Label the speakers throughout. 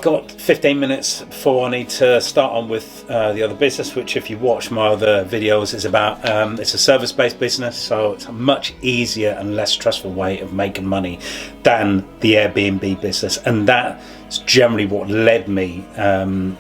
Speaker 1: got 15 minutes before I need to start on with the other business, which if you watch my other videos is about, it's a service-based business, so it's a much easier and less stressful way of making money than the Airbnb business, and that's generally what led me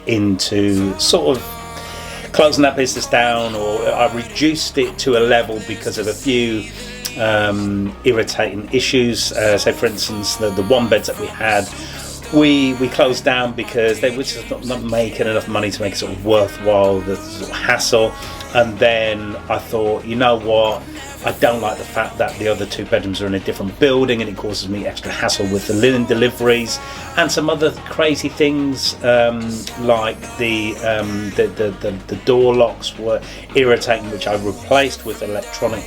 Speaker 1: into sort of closing that business down, or I reduced it to a level because of a few irritating issues. Say for instance, the one beds that we had, we closed down because they were just not making enough money to make it sort of worthwhile, the sort of hassle. And then I thought, you know what, I don't like the fact that the other two bedrooms are in a different building and it causes me extra hassle with the linen deliveries and some other crazy things, like the door locks were irritating, which I replaced with electronic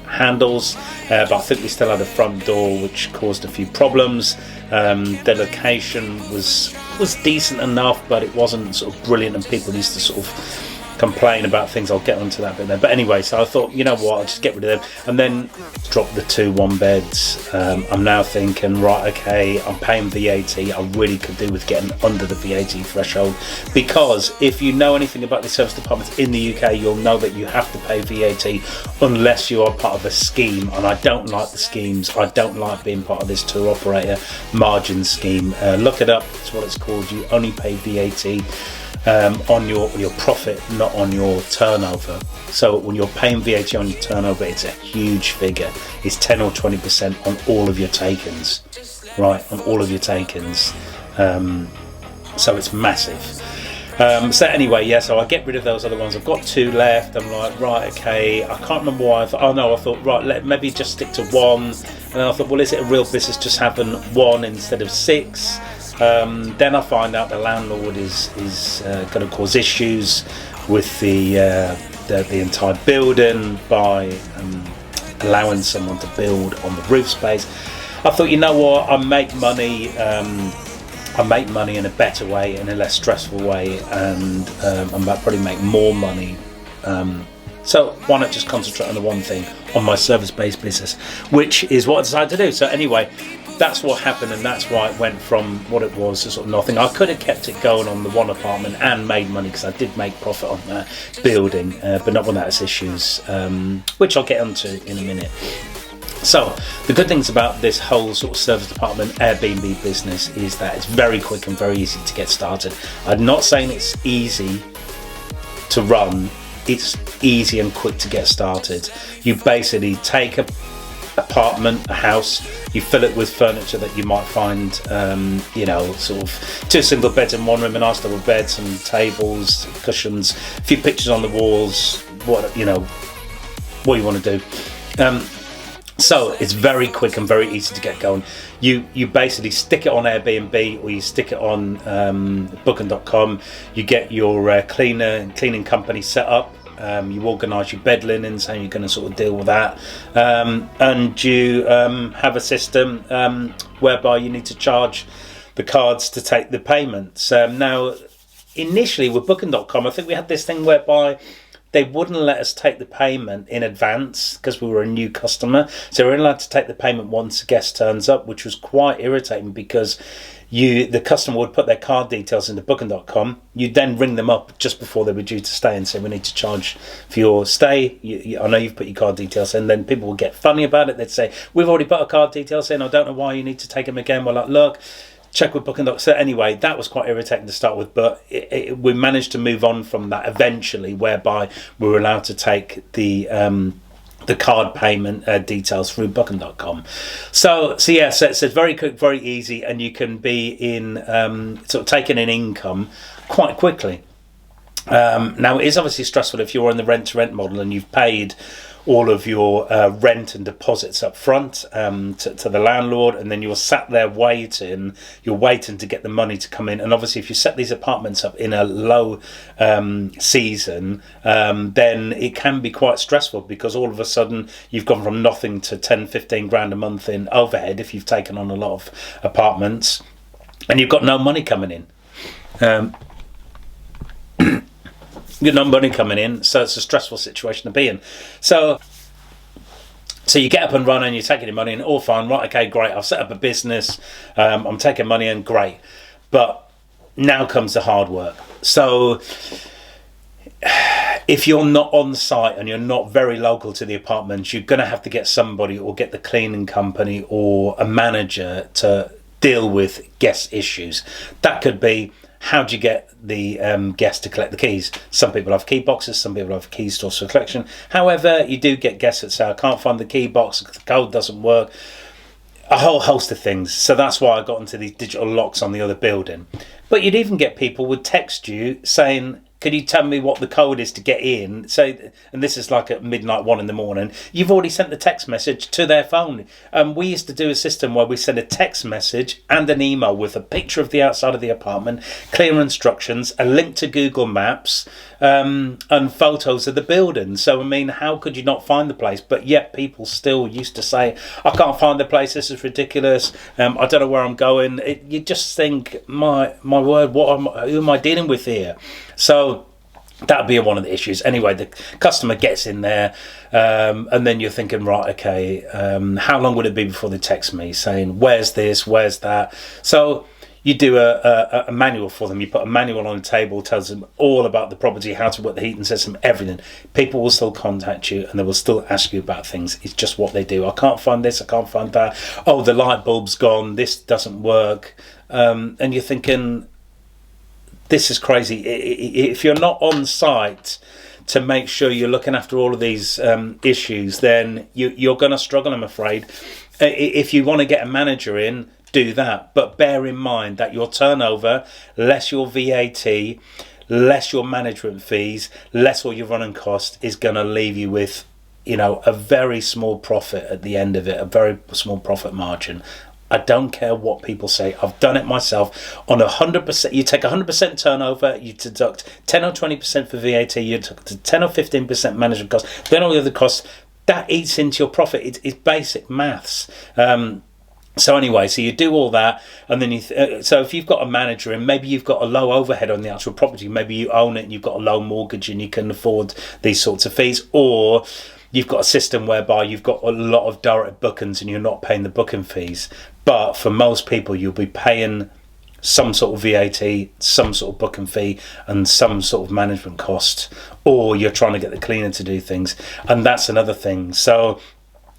Speaker 1: handles, but I think we still had a front door which caused a few problems. The location was decent enough, but it wasn't sort of brilliant, and people used to sort of complain about things. I'll get onto that bit there. But anyway, so I thought, you know what, I'll just get rid of them and then drop the 2 one-beds. I'm now thinking, right, okay, I'm paying VAT. I really could do with getting under the VAT threshold, because if you know anything about the service departments in the UK, you'll know that you have to pay VAT unless you are part of a scheme, and I don't like the schemes. I don't like being part of this tour operator margin scheme. Look it up, it's what it's called. You only pay VAT on your profit, not on your turnover. So when you're paying VAT on your turnover, it's a huge figure. It's 10 or 20% on all of your takings, right? On all of your takings. So it's massive. So anyway, yeah, so I get rid of those other ones. I've got 2 left. I'm like, right, okay, I can't remember why. I thought, right, maybe just stick to 1. And then I thought, well, is it a real business just having 1 instead of 6? Then I find out the landlord is going to cause issues with the entire building by allowing someone to build on the roof space. I thought, you know what, I make money in a better way, in a less stressful way, and I'm about to probably make more money. So why not just concentrate on the one thing, on my service-based business, which is what I decided to do. So anyway, that's what happened, and that's why it went from what it was to sort of nothing. I could have kept it going on the one apartment and made money, because I did make profit on that building, but not when that has issues, which I'll get onto in a minute. So the good things about this whole sort of service department Airbnb business is that it's very quick and very easy to get started. I'm not saying it's easy to run, it's easy and quick to get started. You basically take a apartment, a house, you fill it with furniture that you might find, sort of 2 single beds in one room, a nice double bed, some tables, cushions, a few pictures on the walls, what you want to do. So it's very quick and very easy to get going. You basically stick it on Airbnb, or you stick it on Booking.com. You get your cleaning company set up. You organise your bed linens, how you're going to sort of deal with that, and you have a system whereby you need to charge the cards to take the payments. Now, initially with Booking.com, I think we had this thing whereby they wouldn't let us take the payment in advance because we were a new customer. So we're allowed to take the payment once a guest turns up, which was quite irritating, because the customer would put their card details into Booking.com. You'd then ring them up just before they were due to stay and say, we need to charge for your stay. I know you've put your card details in. Then people would get funny about it. They'd say, we've already put our card details in. I don't know why you need to take them again. We're like, look, check with Booking.com. So anyway, that was quite irritating to start with, but we managed to move on from that eventually, whereby we were allowed to take the card payment details through Booking.com. So it's very quick, very easy, and you can be in sort of taking in income quite quickly. Now, it is obviously stressful if you're in the rent-to-rent model and you've paid all of your rent and deposits up front to the landlord, and then you're sat there waiting to get the money to come in. And obviously if you set these apartments up in a low season, then it can be quite stressful, because all of a sudden you've gone from nothing to 10-15 grand a month in overhead if you've taken on a lot of apartments, and you've got no money coming in. You've got no money coming in, so it's a stressful situation to be in. So So you get up and running, you're taking your money and all fine, right, okay, great, I've set up a business, I'm taking money in, great. But now comes the hard work. So if you're not on site and you're not very local to the apartments, you're going to have to get somebody or get the cleaning company or a manager to deal with guest issues. That could be, how do you get the guests to collect the keys? Some people have key boxes, some people have key stores for collection. However, you do get guests that say, I can't find the key box, the code doesn't work, a whole host of things. So that's why I got into these digital locks on the other building. But you'd even get people would text you saying, could you tell me what the code is to get in? So, and this is like at midnight, 1 a.m. You've already sent the text message to their phone. We used to do a system where we send a text message and an email with a picture of the outside of the apartment, clear instructions, a link to Google Maps, and photos of the building. So, I mean, how could you not find the place? But yet people still used to say, I can't find the place, this is ridiculous, I don't know where I'm going. You just think, my word, who am I dealing with here? So that would be one of the issues. Anyway, the customer gets in there, and then you're thinking, right, okay, how long would it be before they text me saying, where's this, where's that? So you do a manual for them. You put a manual on the table, tells them all about the property, how to work the heating system, everything. People will still contact you and they will still ask you about things. It's just what they do. I can't find this, I can't find that. Oh, the light bulb's gone, this doesn't work. And you're thinking, this is crazy. If you're not on site to make sure you're looking after all of these issues, then you're going to struggle, I'm afraid. If you want to get a manager in, do that. But bear in mind that your turnover, less your VAT, less your management fees, less all your running cost, is going to leave you with, a very small profit at the end of it, a very small profit margin. I don't care what people say. I've done it myself. On 100%, you take 100% turnover, you deduct 10 or 20% for VAT, you deduct 10 or 15% management costs, then all the other costs, that eats into your profit. It's basic maths. So anyway, so you do all that, and then so if you've got a manager and maybe you've got a low overhead on the actual property, maybe you own it and you've got a low mortgage and you can afford these sorts of fees, or you've got a system whereby you've got a lot of direct bookings and you're not paying the booking fees. But for most people, you'll be paying some sort of VAT, some sort of booking fee, and some sort of management cost, or you're trying to get the cleaner to do things, and that's another thing. So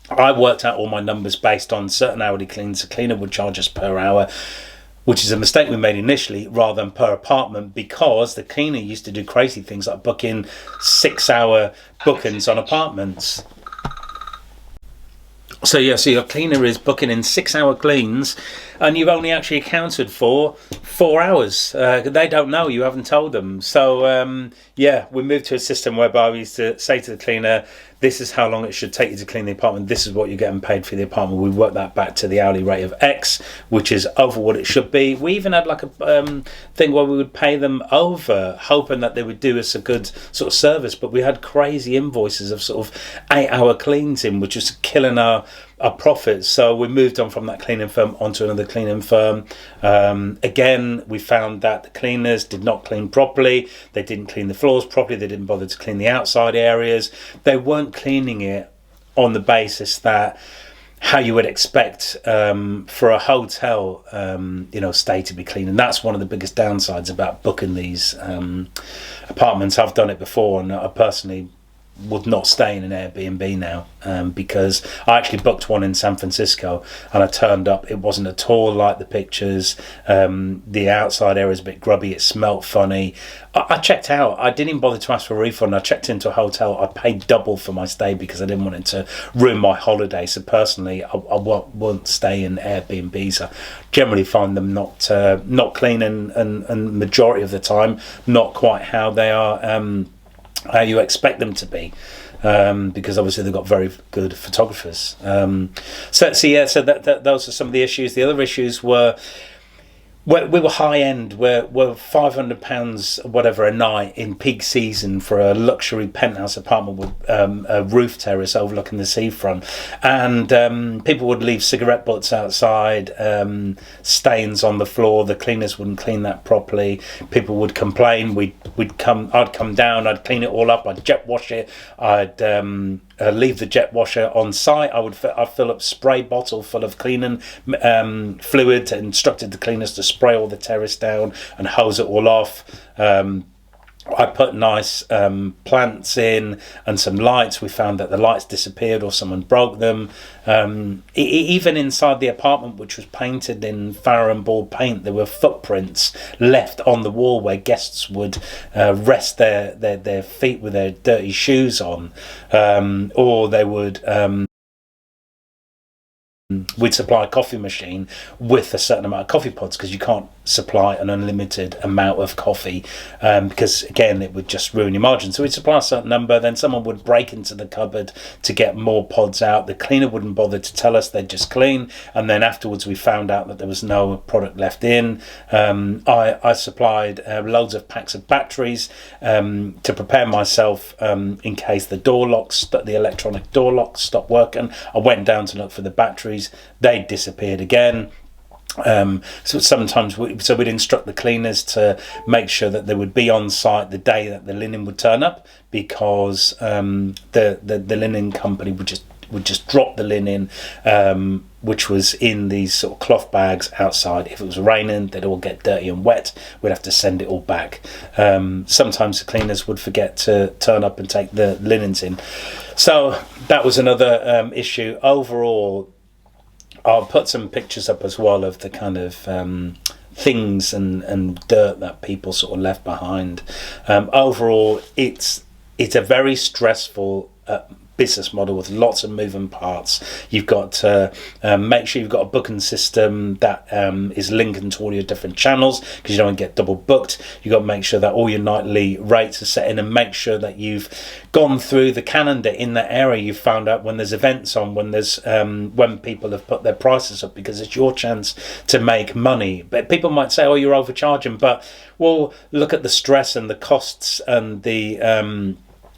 Speaker 1: I worked out all my numbers based on certain hourly cleans. The cleaner would charge us per hour, which is a mistake we made initially, rather than per apartment, because the cleaner used to do crazy things like booking 6-hour bookings on apartments. So your cleaner is booking in 6-hour cleans, and you've only actually accounted for 4 hours. They don't know, you haven't told them. So we moved to a system whereby we used to say to the cleaner, this is how long it should take you to clean the apartment, this is what you're getting paid for the apartment. We work that back to the hourly rate of X, which is over what it should be. We even had like a thing where we would pay them over, hoping that they would do us a good sort of service, but we had crazy invoices of sort of 8-hour cleans in, which was killing our profits. So we moved on from that cleaning firm onto another cleaning firm. Again, we found that the cleaners did not clean properly, they didn't clean the floors properly, they didn't bother to clean the outside areas, they weren't cleaning it on the basis that how you would expect for a hotel stay to be clean. And that's one of the biggest downsides about booking these apartments. I've done it before, and I personally would not stay in an Airbnb now, because I actually booked one in San Francisco and I turned up, it wasn't at all like the pictures. The outside area is a bit grubby, it smelt funny. I checked out, I didn't even bother to ask for a refund. I checked into a hotel, I paid double for my stay because I didn't want it to ruin my holiday. So personally, I won't stay in Airbnbs. I generally find them not clean, and majority of the time not quite how they are, how you expect them to be, because obviously they've got very good photographers. So those are some of the issues. The other issues were, we were high end. We're £500 whatever a night in peak season for a luxury penthouse apartment with a roof terrace overlooking the seafront, and people would leave cigarette butts outside, stains on the floor. The cleaners wouldn't clean that properly. People would complain. I'd come down, I'd clean it all up, I'd jet wash it, I'd leave the jet washer on site. I'd fill up spray bottle full of cleaning fluid, instructed the cleaners to spray all the terrace down and hose it all off. I put nice plants in and some lights. We found that the lights disappeared or someone broke them. Even inside the apartment, which was painted in Farrow and Ball paint, there were footprints left on the wall where guests would rest their feet with their dirty shoes on, or they would... we'd supply a coffee machine with a certain amount of coffee pods, because you can't supply an unlimited amount of coffee, because again it would just ruin your margin. So we'd supply a certain number, then someone would break into the cupboard to get more pods out. The cleaner wouldn't bother to tell us, they'd just clean, and then afterwards we found out that there was no product left in. I supplied loads of packs of batteries to prepare myself in case the electronic door locks stopped working. I went down to look for the batteries. They disappeared again. So sometimes we'd instruct the cleaners to make sure that they would be on site the day that the linen would turn up, because the linen company would just drop the linen, which was in these sort of cloth bags outside. If it was raining, they'd all get dirty and wet. We'd have to send it all back. Sometimes the cleaners would forget to turn up and take the linens in. So that was another issue. Overall, I'll put some pictures up as well of the kind of things and dirt that people sort of left behind. Overall, it's a very stressful business model with lots of moving parts. You've got to make sure you've got a booking system that is linking to all your different channels, because you don't want to get double booked. You've got to make sure that all your nightly rates are set in, and make sure that you've gone through the calendar in that area. You've found out when there's events on, when there's when people have put their prices up, because it's your chance to make money. But people might say, oh, you're overcharging, but well, look at the stress and the costs and the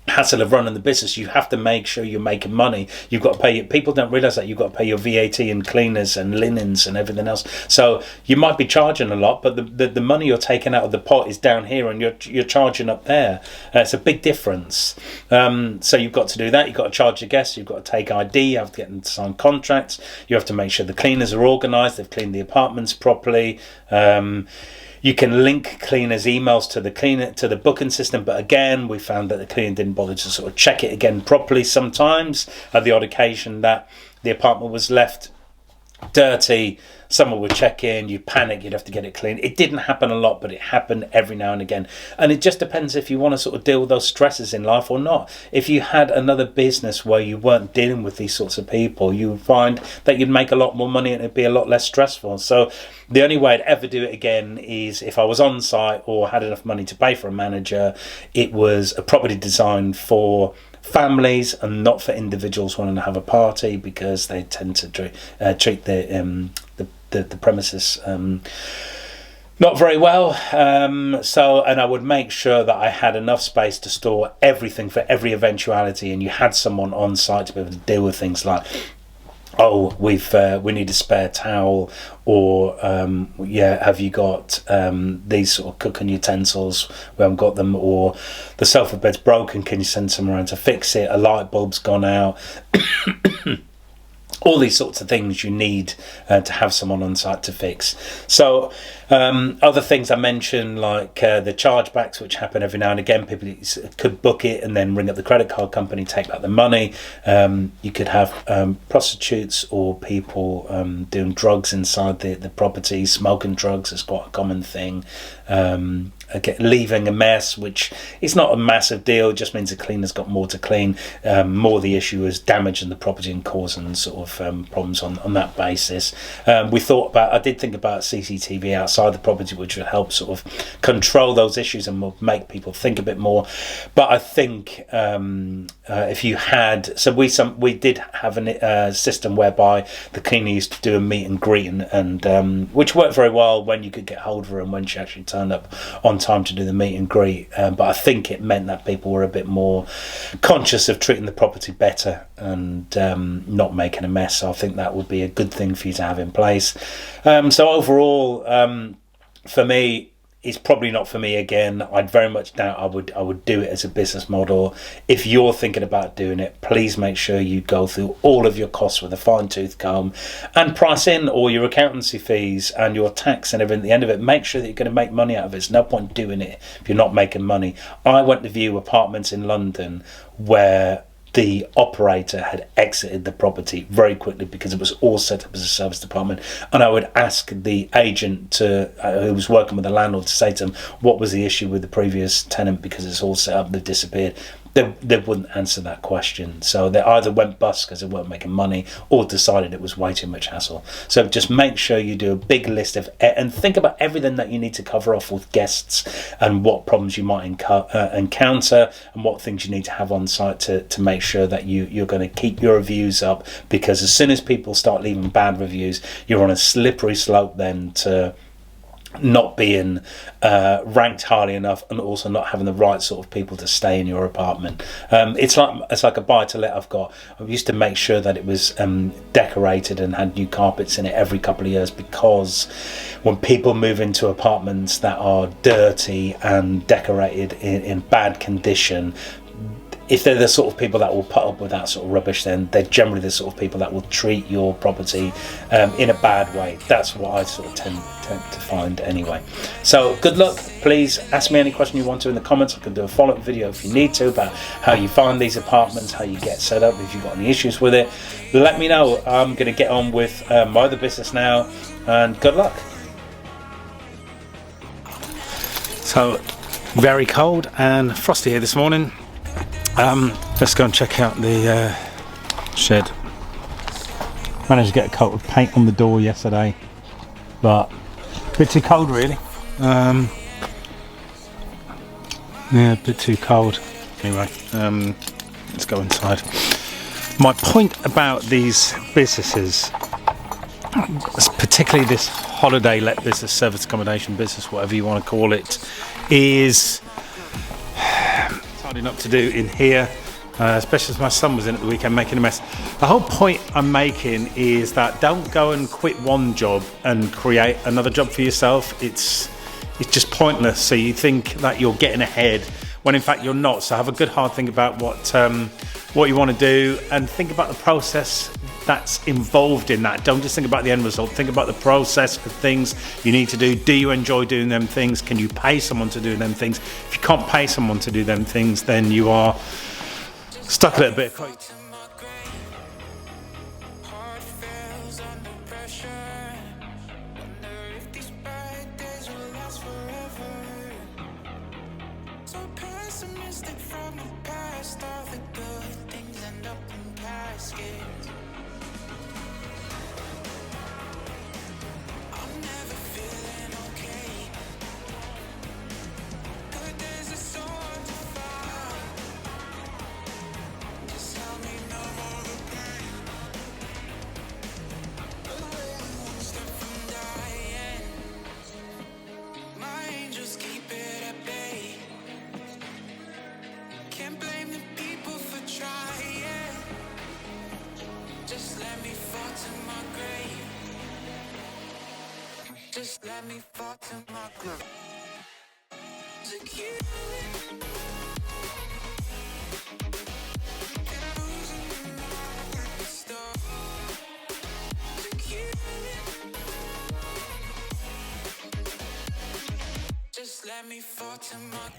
Speaker 1: hassle of running the business. You have to make sure you're making money. You've got to pay. People don't realise that you've got to pay your VAT and cleaners and linens and everything else. So you might be charging a lot, but the money you're taking out of the pot is down here, and you're charging up there. It's a big difference. So you've got to do that. You've got to charge your guests. You've got to take ID. You have to get them to sign contracts. You have to make sure the cleaners are organised. They've cleaned the apartments properly. You can link cleaners' emails to the booking system, but again, we found that the cleaner didn't bother to sort of check it again properly. Sometimes, at the odd occasion that the apartment was left dirty, someone would check in, you panic, you'd have to get it clean. It didn't happen a lot, but it happened every now and again. And it just depends if you want to sort of deal with those stresses in life or not. If you had another business where you weren't dealing with these sorts of people, you would find that you'd make a lot more money and it'd be a lot less stressful. So the only way I'd ever do it again is if I was on site or had enough money to pay for a manager. It was a property designed for families and not for individuals wanting to have a party, because they tend to treat the premises not very well. And I would make sure that I had enough space to store everything for every eventuality, and you had someone on site to be able to deal with things like, oh, we need a spare towel, or have you got these sort of cooking utensils? We haven't got them, or the sofa bed's broken, can you send someone around to fix it? A light bulb's gone out. All these sorts of things you need to have someone on site to fix. So other things I mentioned, like the chargebacks, which happen every now and again. People could book it and then ring up the credit card company, take back the money. You could have prostitutes or people doing drugs inside the property. Smoking drugs is quite a common thing. Leaving a mess, which is not a massive deal, just means the cleaner's got more to clean. More the issue is damaging the property and causing sort of problems on that basis. I did think about CCTV outside the property, which would help sort of control those issues and will make people think a bit more. But I think if you had, we did have a system whereby the cleaner used to do a meet and greet, and which worked very well when you could get hold of her and when she actually turned up on time to do the meet and greet. But I think it meant that people were a bit more conscious of treating the property better and not making a mess. So I think that would be a good thing for you to have in place. So overall, for me, it's probably not for me again. I'd very much doubt I would do it as a business model. If you're thinking about doing it, please make sure you go through all of your costs with a fine-tooth comb and price in all your accountancy fees and your tax and everything at the end of it. Make sure that you're going to make money out of it. There's no point doing it if you're not making money. I went to view apartments in London where the operator had exited the property very quickly because it was all set up as a service department, and I would ask the agent who was working with the landlord to say to them what was the issue with the previous tenant, because it's all set up, they've disappeared. They wouldn't answer that question, so they either went bust because they weren't making money or decided it was way too much hassle. So just make sure you do a big list of and think about everything that you need to cover off with guests and what problems you might encounter and what things you need to have on site to make sure that you're going to keep your reviews up, because as soon as people start leaving bad reviews, you're on a slippery slope then to not being ranked highly enough, and also not having the right sort of people to stay in your apartment. It's like a buy to let I've got. I used to make sure that it was decorated and had new carpets in it every couple of years, because when people move into apartments that are dirty and decorated in bad condition, if they're the sort of people that will put up with that sort of rubbish, then they're generally the sort of people that will treat your property in a bad way. That's what I sort of tend to find anyway. So good luck. Please ask me any question you want to in the comments. I can do a follow-up video if you need to about how you find these apartments, how you get set up, if you've got any issues with it. Let me know. I'm going to get on with my other business now, and good luck. So very cold and frosty here this morning. Let's go and check out the shed. Managed to get a coat of paint on the door yesterday, but a bit too cold really. Yeah, a bit too cold. Anyway, let's go inside. My point about these businesses, particularly this holiday let business, service accommodation business, whatever you want to call it, is enough to do in here, especially as my son was in at the weekend making a mess. The whole point I'm making is that don't go and quit one job and create another job for yourself. It's just pointless. So you think that you're getting ahead when in fact you're not. So have a good hard think about what you want to do, and think about the process that's involved in that. Don't just think about the end result. Think about the process of things you need to do. Do you enjoy doing them things? Can you pay someone to do them things? If you can't pay someone to do them things, then you are stuck a little bit.
Speaker 2: Just let me fall to my grave. Just let me fall to my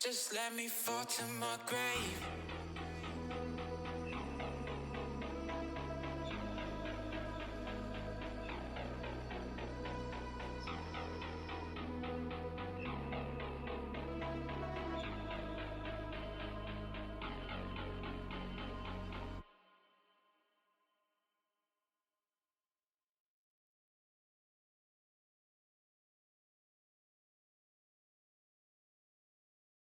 Speaker 2: Just let me fall to my grave.